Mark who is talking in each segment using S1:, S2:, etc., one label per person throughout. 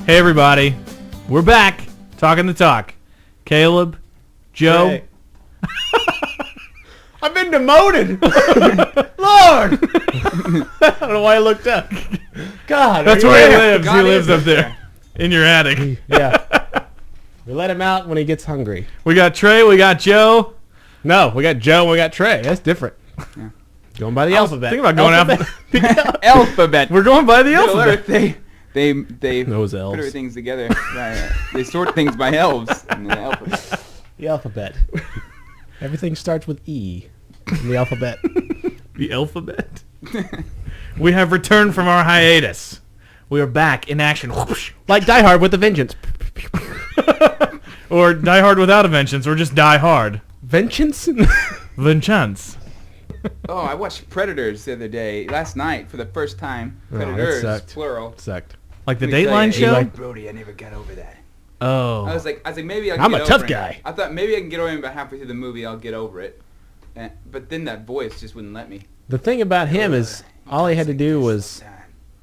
S1: Hey everybody, we're back, talking the talk. Caleb, Joe.
S2: Hey. I've been demoted. Lord. I don't know why I looked up. God.
S1: That's where he lives.
S3: God
S1: He lives
S3: is
S1: up there, in your attic.
S2: Yeah. We let him out when he gets hungry.
S1: We got Trey, we got Joe.
S2: No, we got Joe and we got Trey. That's different.
S3: Yeah.
S2: Going by the alphabet.
S1: Think about going
S2: alphabet.
S3: Alphabet.
S1: We're going by the
S3: Middle
S1: alphabet.
S3: Earth, they
S2: Those
S3: put
S2: elves.
S3: everything together. They sort things by elves in the alphabet.
S2: The alphabet. Everything starts with E in the alphabet.
S1: The alphabet. We have returned from our hiatus. We are back in action.
S2: Like Die Hard with a Vengeance.
S1: Or Die Hard without a vengeance, or just Die Hard.
S2: Vengeance?
S1: Vengeance.
S3: Oh, I watched Predators the other day, last night, for the first time.
S2: Oh, that
S3: Predators,
S2: sucked.
S3: plural.
S2: Sucked.
S1: Like the
S3: Let me tell
S1: Dateline
S3: you,
S1: show?
S3: Eli Brody, I never got over that.
S1: Oh.
S3: I was like, maybe I can
S2: I'm
S3: get
S2: a
S3: over
S2: tough
S3: it.
S2: guy.
S3: I thought maybe I can get over it about halfway through the movie. I'll get over it. But then that voice just wouldn't let me.
S2: The thing about him is all he had to
S3: Like
S2: do
S3: this
S2: was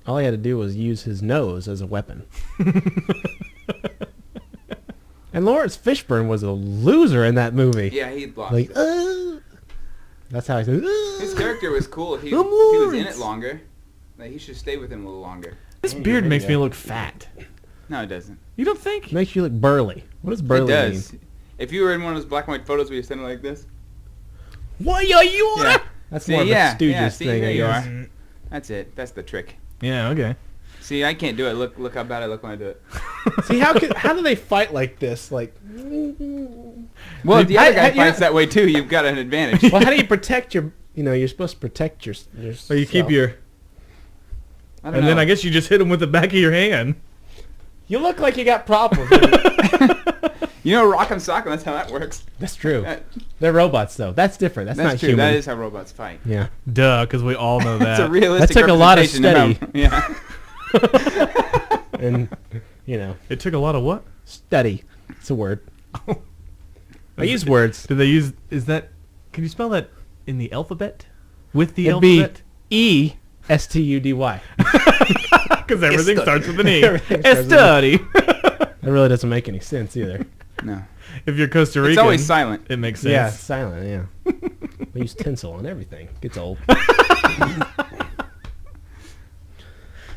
S3: sometime.
S2: use his nose as a weapon. And Lawrence Fishburne was a loser in that movie.
S3: Yeah, he lost
S2: Like,
S3: it.
S2: that's how I said.
S3: His character was cool. If he
S1: I'm
S3: was in
S1: Lawrence.
S3: it longer, like, he should stay with him a little longer.
S1: This beard makes me look fat.
S3: No, it doesn't.
S1: You don't think?
S2: Makes you look burly. What does burly
S3: It does.
S2: mean?
S3: If you were in one of those black and white photos where you're standing like this.
S2: Why are you?
S3: Yeah.
S2: That's
S3: See,
S2: more of
S3: yeah,
S2: a Stooges
S3: yeah, see,
S2: thing.
S3: there
S2: I
S3: you
S2: guess.
S3: are. That's it. That's the trick.
S1: Yeah, okay.
S3: See, I can't do it. Look how bad I look when I do it.
S2: See how do they fight like this? Like,
S3: Well, if the other guy
S2: yeah.
S3: fights that way too, you've got an advantage.
S2: well, how do you protect your? You know, you're supposed to protect your.
S1: So you keep your...
S3: I don't
S1: And
S3: know.
S1: then I guess you just hit him with the back of your hand.
S2: You look like you got problems.
S3: You know, rock 'em sock 'em, that's how that works.
S2: That's true.
S3: That-
S2: They're robots, though. That's different. That's not
S3: true.
S2: human.
S3: That is how robots fight.
S2: Yeah.
S1: Duh, because we all know that.
S3: It's a realistic
S2: That took a lot of
S3: representation about- yeah.
S2: And, you know,
S1: It took a lot of what?
S2: study. It's a word. I use words.
S1: Did they use... Is that... Can you spell that in the alphabet? With the
S2: It'd be
S1: alphabet?
S2: E-S-T-U-D-Y.
S1: Because everything starts with an E.
S2: Everything starts with an E.
S1: Study.
S2: That really doesn't make any sense either.
S3: No.
S1: If you're Costa Rican...
S3: It's always silent.
S1: It makes sense.
S2: Yeah, it's silent, yeah. We use tinsel on everything. Gets old.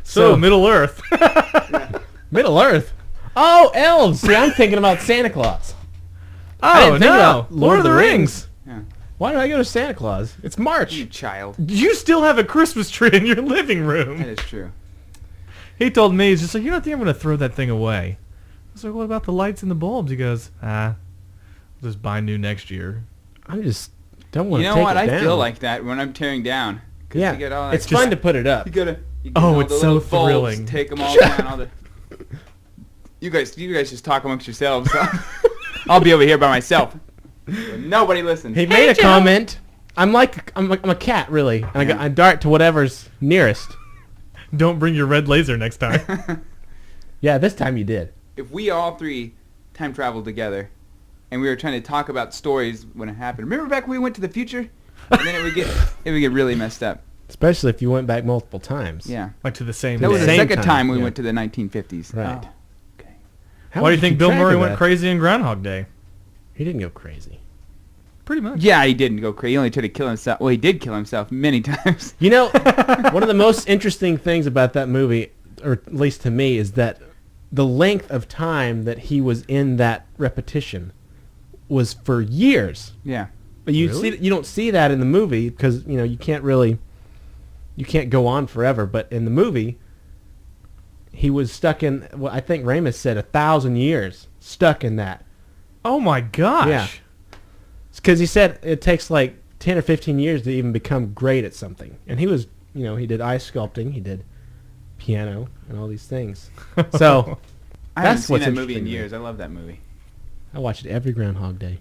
S1: So, Middle Earth.
S2: Middle Earth. Oh, elves. See, I'm thinking about Santa Claus. I
S1: Oh,
S2: didn't think
S1: no.
S2: about
S1: Lord of the Rings.
S3: Yeah.
S2: Why did I go to Santa Claus? It's March.
S3: You child.
S1: You still have a Christmas tree in your living
S3: That
S1: room.
S3: is true.
S1: He told me, he's just like, you don't think I'm going to throw that thing away? I was like, what about the lights and the bulbs? He goes, I'll just buy new next year.
S2: I just don't want
S3: You
S2: to
S3: know
S2: take
S3: what?
S2: it
S3: I
S2: down.
S3: feel like that when I'm tearing down. 'Cause
S2: Yeah,
S3: you get all that
S2: it's fun to put it up.
S3: You get
S1: Oh,
S3: all
S1: it's
S3: the
S1: so
S3: little bulbs,
S1: thrilling.
S3: Take them all down. All the. You guys just talk amongst yourselves. I'll be over here by myself. Nobody listens.
S2: He made a comment. I'm a cat, really. And
S3: Yeah.
S2: I dart to whatever's nearest.
S1: Don't bring your red laser next time.
S2: Yeah, this time you did.
S3: If we all three time traveled together, and we were trying to talk about stories when it happened. Remember back when we went to the future? And then it would get really messed up.
S2: Especially if you went back multiple times.
S3: Yeah.
S1: Like to the same
S3: That was the
S1: day.
S2: same
S3: second
S2: time,
S3: time we
S2: yeah.
S3: went to the 1950s.
S2: Right.
S3: Oh, okay.
S2: How
S1: Why do
S2: would
S1: you think
S2: keep
S1: Bill
S2: track
S1: Murray
S2: of
S1: went
S2: that?
S1: crazy in Groundhog Day?
S2: He didn't go crazy.
S1: Pretty much.
S3: Yeah, he didn't go crazy. He only tried to kill himself. Well, he did kill himself many times.
S2: You know, one of the most interesting things about that movie, or at least to me, is that the length of time that he was in that repetition was for years.
S3: Yeah.
S2: But you
S1: Really?
S2: you don't see that in the movie because you can't go on forever. But in the movie, he was stuck in what I think Ramis said 1,000 years stuck in that.
S1: Oh my gosh.
S2: Yeah. Because he said it takes like 10 or 15 years to even become great at something. And he was, he did ice sculpting, he did piano, and all these things. So
S3: I haven't
S2: That's
S3: seen
S2: what's
S3: that movie in
S2: interesting to me.
S3: years. I love that movie.
S2: I watch it every Groundhog Day.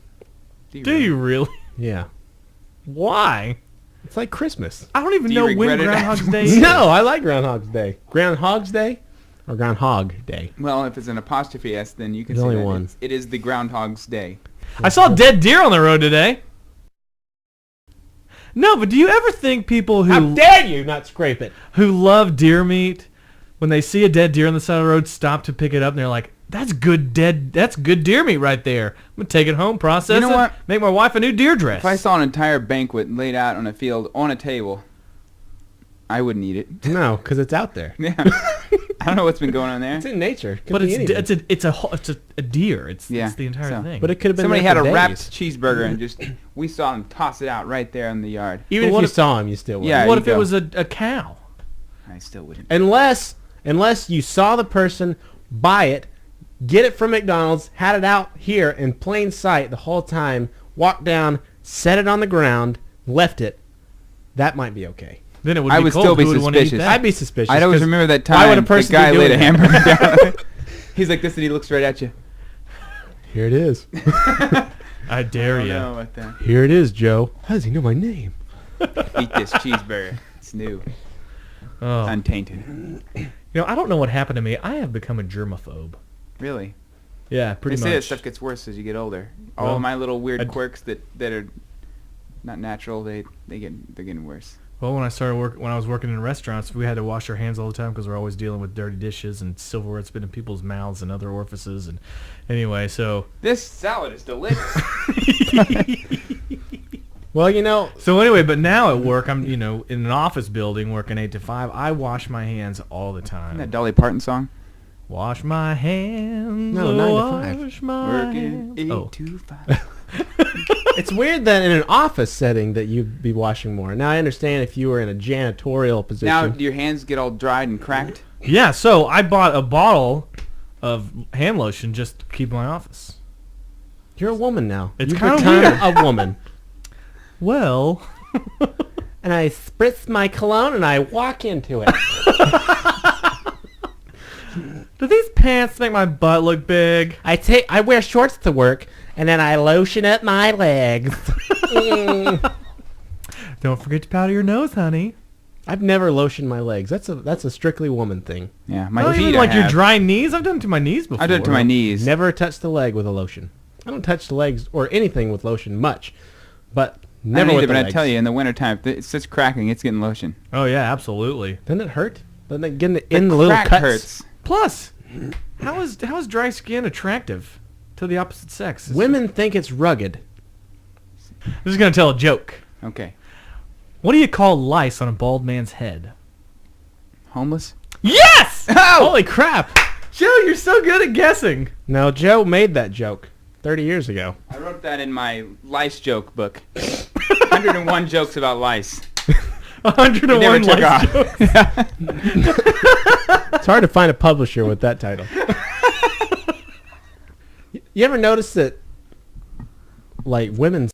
S1: Do you really?
S2: Yeah.
S1: Why?
S2: It's like Christmas.
S1: I don't even
S3: Do you
S1: know when
S3: regret it
S1: Groundhog's
S3: after-
S1: Day is.
S2: No, I like Groundhog's Day. Groundhog's Day or Groundhog Day?
S3: Well, if it's an apostrophe S, then you can
S2: There's
S3: say
S2: only
S3: that
S2: one.
S3: it is the Groundhog's Day.
S1: I saw dead deer on the road today. No, but do you ever think people
S2: How
S1: who
S2: dare you not scrape it?
S1: love deer meat when they see a dead deer on the side of the road, stop to pick it up, and they're like, that's good deer meat right there. I'm going to take it home, process
S3: You know
S1: it,
S3: what?
S1: make my wife a new deer dress.
S3: If I saw an entire banquet laid out on a field on a table, I wouldn't eat it.
S2: No, because it's out there.
S3: Yeah. I don't know what's been going on there.
S2: It's in nature. Could
S1: But
S2: be
S1: it's
S2: anything.
S1: it's a deer. It's
S3: Yeah,
S1: the entire
S3: so-
S1: thing.
S2: But it could have been
S3: Somebody
S2: there
S3: had
S2: for
S3: a wrapped
S2: days.
S3: cheeseburger and just we saw them toss it out right there in the yard.
S2: Even
S1: But
S2: if
S1: what
S2: you
S1: if-
S2: saw him, you still would.
S3: Yeah.
S1: what
S3: you
S1: if it
S3: go.
S1: was a cow?
S3: I still wouldn't.
S2: Unless you saw the person buy it, get it from McDonald's, had it out here in plain sight the whole time, walked down, set it on the ground, left it, that might be okay.
S1: Then it would
S3: I
S1: be
S3: would
S1: cold.
S3: still be
S1: Who would want to eat
S3: suspicious.
S1: that?
S2: I'd be suspicious.
S3: I'd always
S2: 'cause
S3: remember that
S2: why
S3: time
S2: would a
S3: the
S2: person
S3: guy
S2: be
S3: laid a
S2: doing that?
S3: hamburger down. He's like this and he looks right at you.
S2: Here it is.
S1: I dare
S3: I
S1: you.
S3: don't know about that.
S2: Here it is, Joe. How does he know my name?
S3: Eat this cheeseburger. It's new.
S1: Oh.
S3: Untainted.
S1: I don't know what happened to me. I have become a germaphobe.
S3: Really?
S1: Yeah, pretty
S3: They
S1: much.
S3: say that stuff gets worse as you get older. All
S1: Well,
S3: of my little weird
S1: I'd-
S3: quirks that are not natural, they're getting worse.
S1: Well, when I was working in restaurants, we had to wash our hands all the time because we're always dealing with dirty dishes and silverware that's been in people's mouths and other orifices. And anyway, so
S3: This salad is delicious.
S2: Well,
S1: so anyway, but now at work, I'm in an office building working 8 to 5. I wash my hands all the time.
S3: Isn't that Dolly Parton song?
S1: Wash my hands.
S2: No, 9 to 5.
S1: Wash my
S3: Working
S1: hands.
S3: 8
S1: Oh.
S3: to 5.
S2: it's weird that in an office setting that you'd be washing more. Now, I understand if you were in a janitorial position.
S3: Now, do your hands get all dried and cracked?
S1: Yeah, so I bought a bottle of hand lotion just to keep in my office.
S2: You're a woman now.
S1: It's
S2: You've
S1: kinda
S2: become
S1: weird.
S2: a woman.
S1: Well,
S2: And I spritz my cologne and I walk into it.
S1: do these pants make my butt look big?
S2: I wear shorts to work and then I lotion up my legs.
S1: Don't forget to powder your nose, honey.
S2: I've never lotioned my legs. That's a strictly woman thing.
S3: Yeah, my
S1: Not
S3: feet
S1: even
S3: I
S1: like your
S3: have.
S1: dry knees. I've done it to my knees before.
S3: I've done it to my knees.
S2: Never touched the leg with a lotion. I don't touch the legs or anything with lotion much, but never
S3: I don't
S2: with
S3: either,
S2: the
S3: but I
S2: legs.
S3: tell you, in the wintertime, if it's just cracking, it's getting lotion.
S1: Oh yeah, absolutely.
S2: Doesn't it hurt? Doesn't it get in the little
S3: crack
S2: cuts?
S3: hurts.
S1: Plus, how is dry skin attractive to the opposite sex?
S2: Women think it's rugged.
S1: I'm just gonna tell a joke.
S3: Okay.
S1: What do you call lice on a bald man's head?
S3: Homeless?
S1: Yes!
S2: Holy crap!
S1: Joe, you're so good at guessing.
S2: No, Joe made that joke 30 years ago.
S3: I wrote that in my lice joke book. 101 jokes about lice.
S1: 101
S3: It never took
S1: lice
S3: off.
S1: jokes.
S2: It's hard to find a publisher with that title. You ever notice that, like, women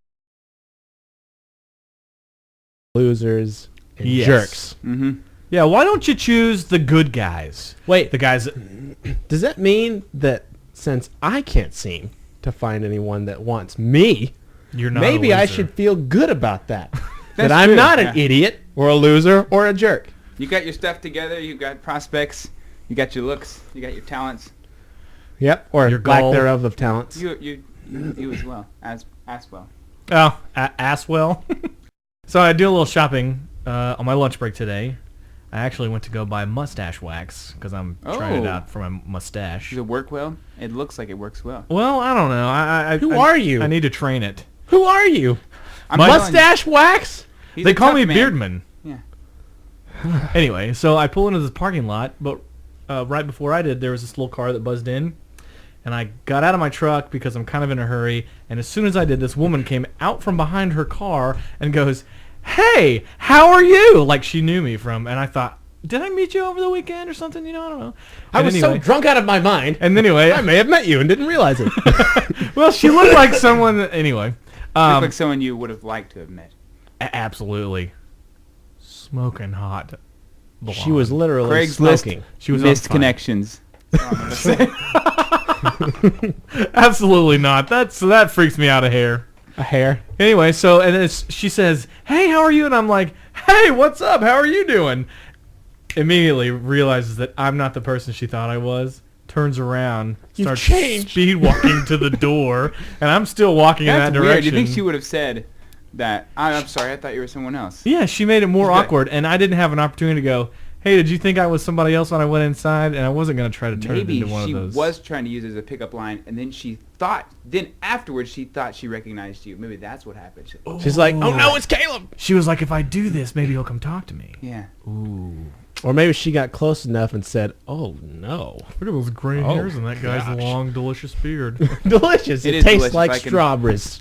S2: losers and
S1: Yes.
S2: jerks?
S3: Mm-hmm.
S1: Yeah, why don't you choose the good guys?
S2: Wait,
S1: The guys that...
S2: does that mean that since I can't seem to find anyone that wants me,
S1: You're not
S2: maybe
S1: a
S2: I
S1: loser.
S2: should feel good about that? that
S3: That's
S2: I'm
S3: true,
S2: not an
S3: yeah.
S2: idiot or a loser or a jerk.
S3: You got your stuff together. You got prospects. You got your looks. You got your talents.
S2: Yep, or
S1: Your
S2: lack
S1: goal.
S2: therew of talents.
S3: You as well. As well.
S1: Oh, ass well. So I do a little shopping on my lunch break today. I actually went to go buy mustache wax because I'm trying it
S3: Oh.
S1: out for my mustache.
S3: Does it work well? It looks like it works well.
S1: Well, I don't know.
S2: Who are you?
S1: I need to train it.
S2: Who are you?
S3: I'm
S1: My
S3: telling you,
S2: Mustache wax?
S3: he's
S1: They
S3: a
S1: call
S3: tough
S1: me
S3: man.
S1: Beardman.
S3: Yeah.
S1: Anyway, so I pull into this parking lot, but right before I did, there was this little car that buzzed in, and I got out of my truck because I'm kind of in a hurry, and as soon as I did, this woman came out from behind her car and goes, "Hey, how are you?" Like she knew me from, and I thought, did I meet you over the weekend or something? I don't know.
S2: I
S1: And
S2: was so drunk out of my mind.
S1: And anyway,
S2: I may have met you and didn't realize it.
S1: well, she looked like someone that, anyway.
S3: Looks like someone you would have liked to have met.
S1: Absolutely. Smoking hot.
S2: She was
S1: blonde.
S2: literally
S3: Craigslist
S2: smoking.
S1: She was on
S3: missed
S1: fire.
S3: connections. That's all I'm gonna say.
S1: Absolutely not. That freaks me out a hair.
S2: A hair.
S1: Anyway, so and she says, "Hey, how are you?" And I'm like, "Hey, what's up? How are you doing?" Immediately realizes that I'm not the person she thought I was. Turns around,
S2: You've
S1: starts
S2: changed.
S1: speed walking to the door, and I'm still walking in
S3: That's
S1: that
S3: weird.
S1: direction.
S3: You think she would have said that? I'm sorry. I thought you were someone else.
S1: Yeah, she made it more
S3: She's good.
S1: awkward, and I didn't have an opportunity to go, hey, did you think I was somebody else when I went inside? And I wasn't going to try to turn it
S3: Maybe
S1: into one
S3: she
S1: of those.
S3: was trying to use it as a pickup line, and then afterwards she thought she recognized you. Maybe that's what happened.
S2: She's like, oh no, it's Caleb.
S1: She was like, if I do this, maybe he'll come talk to me.
S3: Yeah.
S1: Ooh.
S2: Or maybe she got close enough and said, oh no.
S1: Look at those gray
S2: Oh,
S1: hairs and that guy's
S2: gosh.
S1: long, delicious beard.
S2: Delicious.
S3: It
S2: It
S3: is
S2: tastes
S3: delicious.
S2: like
S3: I can-
S2: strawberries.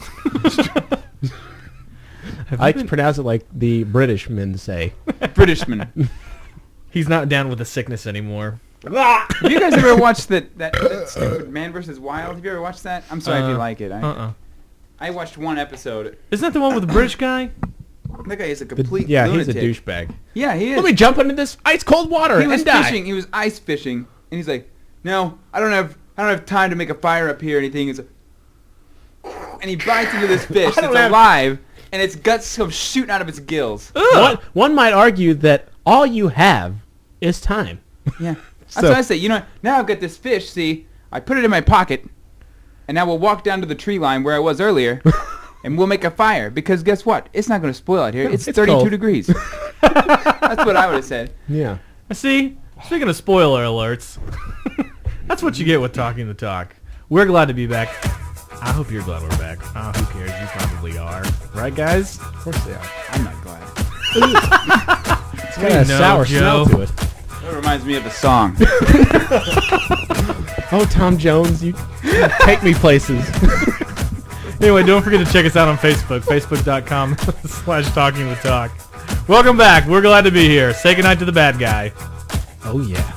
S1: Have
S2: I
S1: you been-
S2: pronounce it like the British men say.
S3: Britishman.
S1: He's not down with the sickness anymore.
S3: Have you guys ever watched that stupid Man vs. Wild? Have you ever watched that? I'm sorry if you like it. I watched one episode.
S1: Isn't that the one with the British guy?
S3: That guy is a complete
S2: Yeah,
S3: lunatic.
S2: he's a douchebag.
S3: Yeah, he is.
S2: Let me jump into this ice cold water
S3: He was
S2: and die.
S3: fishing. He was ice fishing, and he's like, "No, I don't have time to make a fire up here or anything." He's like, and he bites into this fish
S2: I
S3: that's
S2: don't have-
S3: alive, and its guts come shooting out of its gills.
S2: One might argue that all you have is time.
S3: Yeah, that's
S2: So-
S3: what I say. You know, now I've got this fish. See, I put it in my pocket, and now we'll walk down to the tree line where I was earlier, and we'll make a fire. Because guess what? It's not going to spoil out here. It's 32
S2: cold.
S3: degrees. That's what I would have said.
S2: Yeah.
S1: See, speaking of spoiler alerts, that's what you get with Talking the Talk. We're glad to be back. I hope you're glad we're back. Oh, who cares? You probably are. Right, guys?
S2: Of course they are.
S3: I'm not glad.
S2: It's got a
S1: know,
S2: sour
S1: Joe.
S2: smell to it.
S3: That reminds me of a song.
S2: Oh, Tom Jones, you take me places.
S1: Anyway, don't forget to check us out on Facebook, facebook.com/TalkingTheTalk. Welcome back. We're glad to be here. Say goodnight to the bad guy.
S2: Oh, yeah.